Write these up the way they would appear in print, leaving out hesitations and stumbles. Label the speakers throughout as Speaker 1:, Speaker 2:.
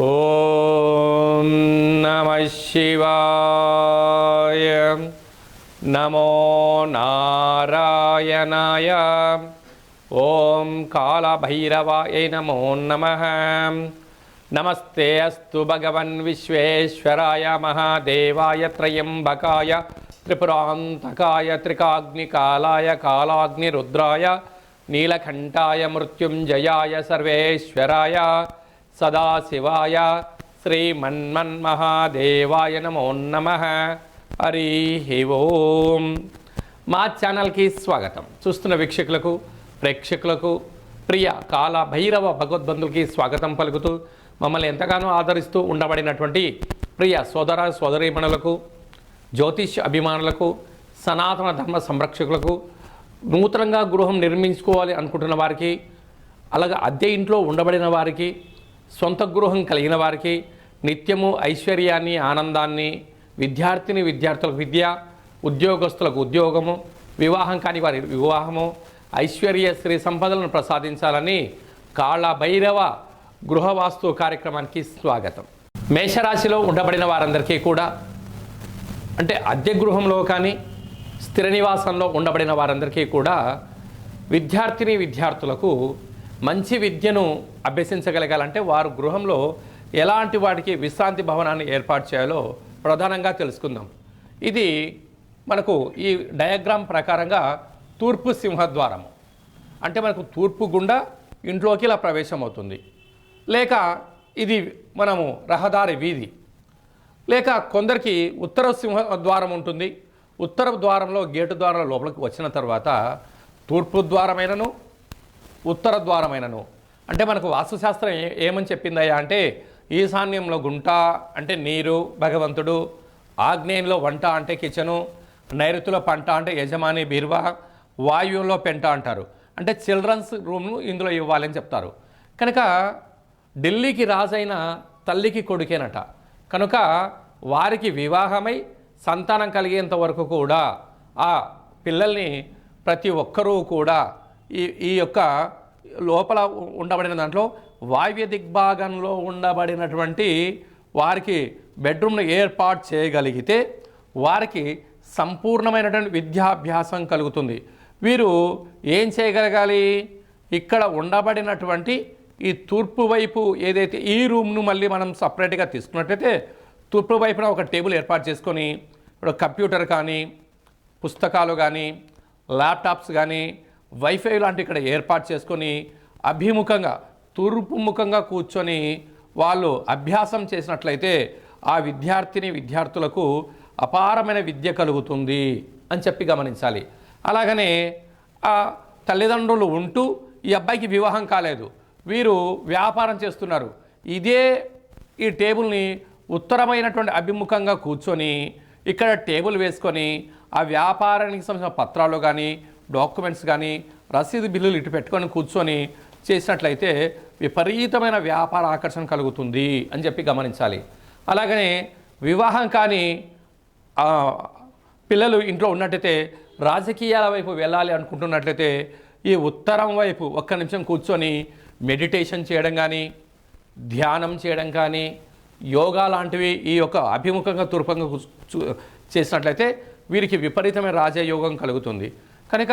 Speaker 1: ఓం నమః శివాయ. నమో నారాయణాయ. ఓం కాళభైరవాయ నమో నమః. నమస్తే అస్తు భగవన్ విశ్వేశ్వరాయ మహాదేవాయ త్రయంబకాయ త్రిపురాంతకాయ త్రికాగ్నికాలాయ కాలాగ్నిరుద్రాయ నీలకంఠాయ మృత్యుంజయాయ సర్వేశ్వరాయ సదాశివాయ శ్రీమన్మన్మహాదేవాయ నమో నమః. హరి ఓం. మా ఛానల్కి స్వాగతం. చూస్తున్న వీక్షకులకు ప్రేక్షకులకు ప్రియ కాల భైరవ భగవద్బంధులకి స్వాగతం పలుకుతూ మమ్మల్ని ఎంతగానో ఆదరిస్తూ ఉండబడినటువంటి ప్రియ సోదర సోదరీమణులకు, జ్యోతిష్ అభిమానులకు, సనాతన ధర్మ సంరక్షకులకు, నూతనంగా గృహం నిర్మించుకోవాలి అనుకుంటున్న వారికి, అలాగే అద్దె ఇంట్లో ఉండబడిన వారికి, సొంత గృహం కలిగిన వారికి, నిత్యము ఐశ్వర్యాన్ని ఆనందాన్ని, విద్యార్థులకు విద్య, ఉద్యోగస్తులకు ఉద్యోగము, వివాహం కాని వారి వివాహము, ఐశ్వర్య శ్రీ సంపదలను ప్రసాదించాలని కాళభైరవ గృహవాస్తు కార్యక్రమానికి స్వాగతం. మేషరాశిలో ఉండబడిన వారందరికీ కూడా, అంటే అద్దె గృహంలో కానీ స్థిర నివాసంలో ఉండబడిన వారందరికీ కూడా విద్యార్థులకు మంచి విద్యను అభ్యసించగలగాలంటే వారు గృహంలో ఎలాంటి వాటికి విశ్రాంతి భవనాన్ని ఏర్పాటు చేయాలో ప్రధానంగా తెలుసుకుందాం. ఇది మనకు ఈ డయాగ్రామ్ ప్రకారంగా తూర్పు సింహద్వారము, అంటే మనకు తూర్పు గుండా ఇంట్లోకి ఇలా ప్రవేశం అవుతుంది, లేక ఇది మనము రహదారి వీధి, లేక కొందరికి ఉత్తర సింహద్వారం ఉంటుంది. ఉత్తర ద్వారంలో గేటు ద్వారం లోపలికి వచ్చిన తర్వాత తూర్పు ద్వారమైనను ఉత్తర ద్వారమైనను, అంటే మనకు వాస్తుశాస్త్రం ఏమని చెప్పిందయ్యా అంటే, ఈశాన్యంలో గుంట అంటే నీరు భగవంతుడు, ఆగ్నేయంలో వంట అంటే కిచెను, నైరుతిలో పంట అంటే యజమాని బీరువా, వాయువులో పెంట అంటారు, అంటే చిల్డ్రన్స్ రూమ్ను ఇందులో ఇవ్వాలని చెప్తారు. కనుక ఢిల్లీకి రాజైన తల్లికి కొడుకేనట. కనుక వారికి వివాహమై సంతానం కలిగేంత వరకు కూడా ఆ పిల్లల్ని ప్రతి ఒక్కరూ కూడా ఈ యొక్క లోపల ఉండబడిన దాంట్లో వాయువ్య దిగ్భాగంలో ఉండబడినటువంటి వారికి బెడ్రూమ్ను ఏర్పాటు చేయగలిగితే వారికి సంపూర్ణమైనటువంటి విద్యాభ్యాసం కలుగుతుంది. వీరు ఏం చేయగలగాలి, ఇక్కడ ఉండబడినటువంటి ఈ తూర్పు వైపు ఏదైతే ఈ రూమ్ను మళ్ళీ మనం సపరేట్గా తీసుకున్నట్లయితే తూర్పు వైపున ఒక టేబుల్ ఏర్పాటు చేసుకొని ఇప్పుడు కంప్యూటర్ కానీ పుస్తకాలు కానీ ల్యాప్టాప్స్ కానీ వైఫై లాంటి ఇక్కడ ఏర్పాటు చేసుకొని అభిముఖంగా తూర్పు ముఖంగా కూర్చొని వాళ్ళు అభ్యాసం చేసినట్లయితే ఆ విద్యార్థులకు అపారమైన విద్య కలుగుతుంది అని చెప్పి గమనించాలి. అలాగనే ఆ తల్లిదండ్రులు ఉంటూ ఈ అబ్బాయికి వివాహం కాలేదు, వీరు వ్యాపారం చేస్తున్నారు, ఇదే ఈ టేబుల్ని ఉత్తరమైనటువంటి అభిముఖంగా కూర్చొని ఇక్కడ టేబుల్ వేసుకొని ఆ వ్యాపారానికి సంబంధించిన పత్రాలు కానీ డాక్యుమెంట్స్ కానీ రసీదు బిల్లులు ఇటు పెట్టుకొని కూర్చొని చేసినట్లయితే విపరీతమైన వ్యాపార ఆకర్షణ కలుగుతుంది అని చెప్పి గమనించాలి. అలాగనే వివాహం కానీ పిల్లలు ఇంట్లో ఉన్నట్టయితే రాజకీయాల వైపు వెళ్ళాలి అనుకుంటున్నట్లయితే ఈ ఉత్తరం వైపు ఒక్క నిమిషం కూర్చొని మెడిటేషన్ చేయడం కానీ ధ్యానం చేయడం కానీ యోగా లాంటివి ఈ యొక్క అభిముఖంగా తూర్పంగా చేసినట్లయితే వీరికి విపరీతమైన రాజయోగం కలుగుతుంది. కనుక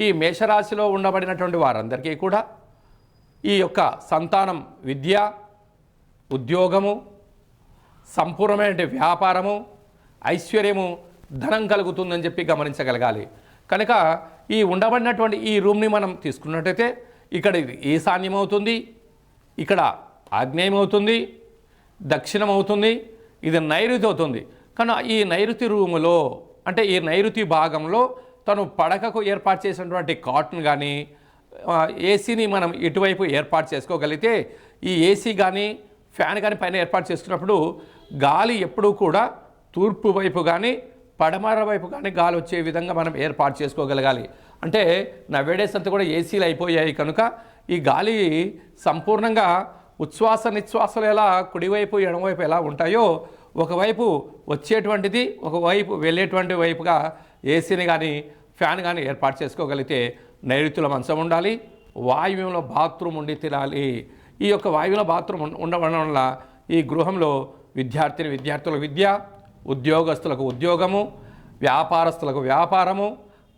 Speaker 1: ఈ మేషరాశిలో ఉండబడినటువంటి వారందరికీ కూడా ఈ యొక్క సంతానం విద్య, ఉద్యోగము, సంపూర్ణమైన వ్యాపారము, ఐశ్వర్యము, ధనం కలుగుతుందని చెప్పి గమనించగలగాలి. కనుక ఈ ఉండబడినటువంటి ఈ రూమ్ని మనం తీసుకున్నట్టయితే ఇక్కడ ఈశాన్యం అవుతుంది, ఇక్కడ ఆగ్నేయం అవుతుంది, దక్షిణం అవుతుంది, ఇది నైరుతి అవుతుంది. కానీ ఈ నైరుతి రూములో అంటే ఈ నైరుతి భాగంలో తను పడకకు ఏర్పాటు చేసినటువంటి కాటన్ కానీ ఏసీని మనం ఇటువైపు ఏర్పాటు చేసుకోగలిగితే ఈ ఏసీ కానీ ఫ్యాన్ కానీ పైన ఏర్పాటు చేసుకున్నప్పుడు గాలి ఎప్పుడూ కూడా తూర్పు వైపు కానీ పడమర వైపు కానీ గాలి వచ్చే విధంగా మనం ఏర్పాటు చేసుకోగలగాలి. అంటే నవేడేస్ అంతా కూడా ఏసీలు అయిపోయాయి కనుక ఈ గాలి సంపూర్ణంగా ఉచ్ఛ్వాస నిశ్వాసలు ఎలా కుడివైపు ఎడమవైపు ఎలా ఉంటాయో ఒకవైపు వచ్చేటువంటిది ఒకవైపు వెళ్ళేటువంటి వైపుగా ఏసీని కానీ ఫ్యాన్ కానీ ఏర్పాటు చేసుకోగలిగితే నైరుతిలో మంచం ఉండాలి, వాయువ్యంలో బాత్రూమ్ ఉండి తినాలి. ఈ యొక్క వాయువుల బాత్రూమ్ ఉండడం వల్ల ఈ గృహంలో విద్యార్థులకు విద్య, ఉద్యోగస్తులకు ఉద్యోగము, వ్యాపారస్తులకు వ్యాపారము,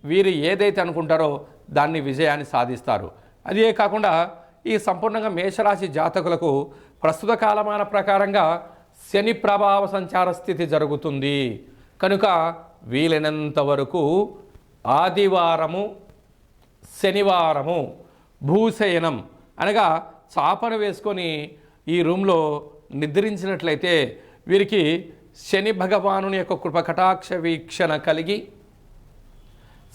Speaker 1: వీరు ఏదైతే అనుకుంటారో దాన్ని విజయాన్ని సాధిస్తారు. అదే కాకుండా ఈ సంపూర్ణంగా మేషరాశి జాతకులకు ప్రస్తుత కాలమాన ప్రకారంగా శని ప్రభావ సంచార స్థితి జరుగుతుంది కనుక వీలైనంత వరకు ఆదివారము, శనివారము భూశయనం అనగా చాపను వేసుకొని ఈ రూమ్లో నిద్రించినట్లయితే వీరికి శని భగవానుని యొక్క కృప కటాక్ష వీక్షణ కలిగి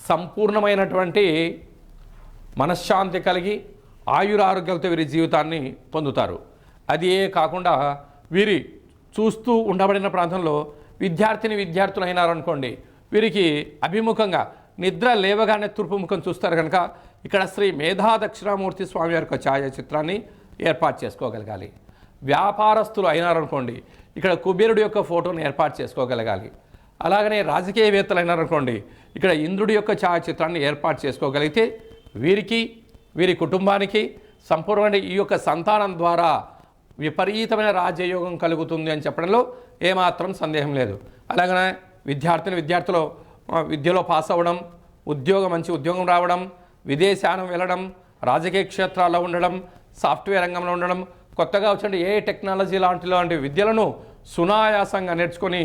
Speaker 1: సంపూర్ణమైనటువంటి మనశ్శాంతి కలిగి ఆయురారోగ్యాలతో వీరి జీవితాన్ని పొందుతారు. అదే కాకుండా వీరి చూస్తూ ఉండబడిన ప్రాంతంలో విద్యార్థులు అయినారనుకోండి, వీరికి అభిముఖంగా నిద్ర లేవగానే తూర్పు ముఖం చూస్తారు కనుక ఇక్కడ శ్రీ మేధా దక్షిణామూర్తి స్వామి వారి యొక్క ఛాయాచిత్రాన్ని ఏర్పాటు చేసుకోగలగాలి. వ్యాపారస్తులు అయినారనుకోండి, ఇక్కడ కుబేరుడి యొక్క ఫోటోను ఏర్పాటు చేసుకోగలగాలి. అలాగనే రాజకీయవేత్తలు అయినారనుకోండి, ఇక్కడ ఇంద్రుడి యొక్క ఛాయాచిత్రాన్ని ఏర్పాటు చేసుకోగలిగితే వీరికి, వీరి కుటుంబానికి సంపూర్ణమైన ఈ యొక్క సంతానం ద్వారా విపరీతమైన రాజ్యయోగం కలుగుతుంది అని చెప్పడంలో ఏమాత్రం సందేహం లేదు. అలాగనే విద్యార్థులు విద్యలో పాస్ అవ్వడం, మంచి ఉద్యోగం రావడం, విదేశానం వెళ్ళడం, రాజకీయ క్షేత్రాల్లో ఉండడం, సాఫ్ట్వేర్ రంగంలో ఉండడం, కొత్తగా వచ్చిన ఏ టెక్నాలజీ లాంటి విద్యలను సునాయాసంగా నేర్చుకొని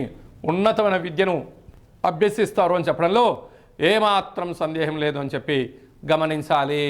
Speaker 1: ఉన్నతమైన విద్యను అభ్యసిస్తారు అని చెప్పడంలో ఏమాత్రం సందేహం లేదు అని చెప్పి గమనించాలి.